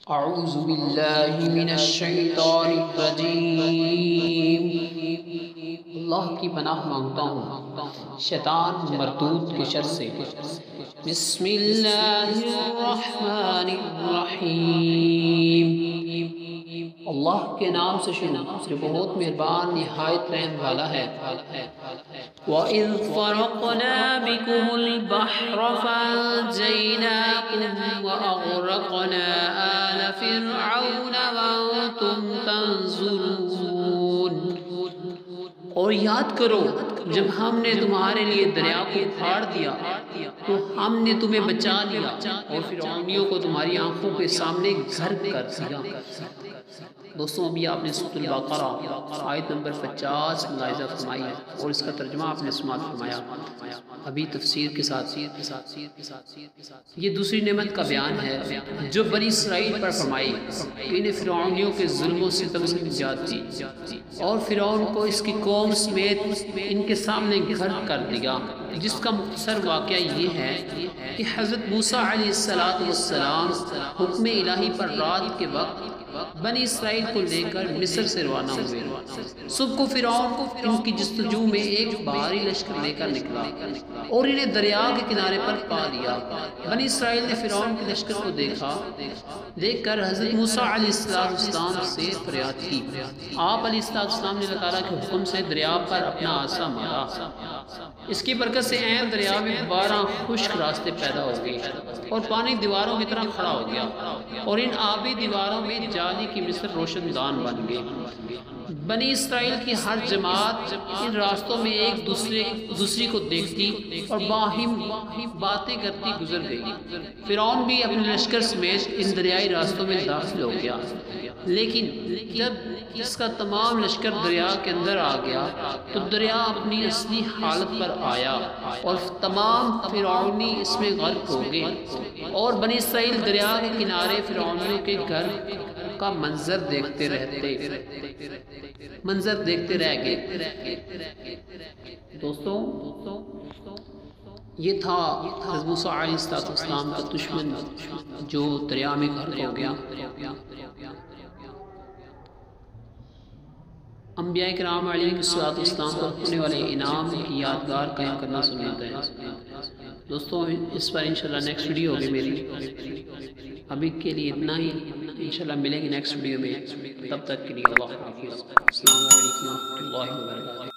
اعوذ باللہ من الشیطان الرجیم۔ اللہ کی پناہ مانگتا ہوں شیطان مردود کے شر سے۔ بسم اللہ الرحمن الرحیم۔ اللہ کے نام سے شروع جو بہت مہربان نہایت رحم والا ہے۔ وَإِذْ فَرَقْنَا بِكُمُ الْبَحْرَ فَأَنْجَيْنَاكُمْ وَأَغْرَقْنَا آلَ فِرْعَوْنَ وَأَنْتُمْ تَنْظُرُونَ۔ اور یاد کرو جب ہم نے تمہارے لیے دریا کو پھاڑ دیا تو ہم نے تمہیں بچا لیا اور فرعونیوں کو تمہاری آنکھوں کے سامنے غرق کر دیا۔ دوستوں ابھی آپ نے سورۃ البقرہ آیت نمبر 50 ملاحظہ فرمائی اور اس کا ترجمہ آپ نے سماعت فرمایا ابھی تفسیر کے ساتھ۔ یہ دوسری نعمت کا بیان ہے جو بنی اسرائیل پر فرمائی کہ انہیں فرعونیوں کے ظلم و ستم سے نجات دی اور فرعون کو اس کی قوم سمیت ان کے سامنے غرق کر دیا، جس کا مختصر واقعہ یہ ہے کہ حضرت موسیٰ علیہ السلام حکم الہی پر رات کے وقت بنی اسرائیل کو لے کر مصر سے روانہ ہوئے۔ صبح کو فرعون ان کی جستجو میں ایک بھاری لشکر لے کر نکلا اور انہیں دریا کے کنارے پر پا لیا۔ بنی اسرائیل نے فرعون کے لشکر کو دیکھ کر حضرت موسیٰ علیہ السلام سے فریاد کی۔ آپ علیہ السلام نے اللہ تعالیٰ کے حکم سے دریا پر اپنا عصا مارا، اس کی برکت سے عین دریا میں 12 خشک راستے پیدا ہو گئے اور پانی دیواروں کی طرح کھڑا ہو گیا اور ان آبی دیواروں میں جالی کی مثل روشن دان بن گئے۔ بنی اسرائیل کی ہر جماعت ان راستوں میں ایک دوسری کو دیکھتی اور باہم باتیں کرتی گزر گئی۔ فرعون بھی اپنے لشکر سمیت ان دریائی راستوں میں داخل ہو گیا، لیکن جب اس کا تمام لشکر دریا کے اندر آ گیا تو دریا اپنی اصلی حالت پر آیا اور تمام فرعونی اس میں غرق ہو گئے اور بنی اسرائیل دریا کے کنارے فرعونیوں کے گھر کا منظر دیکھتے رہ گئے۔ دوستوں یہ تھا حضرت موسیٰ علیہ السلام کا دشمن جو دریا میں غرق ہو گیا۔ انبیاء کرام علیہ السلام پر ہونے والے انعام کی یادگار قائم کرنا سنت ہے۔ دوستوں اس پر انشاءاللہ نیکسٹ ویڈیو ہوگی میری، ابھی کے لیے اتنا ہی، انشاءاللہ ملیں گے نیکسٹ ویڈیو میں، تب تک کے لیے اللہ حافظ، السلام علیکم ورحمۃ اللہ وبرکاتہ۔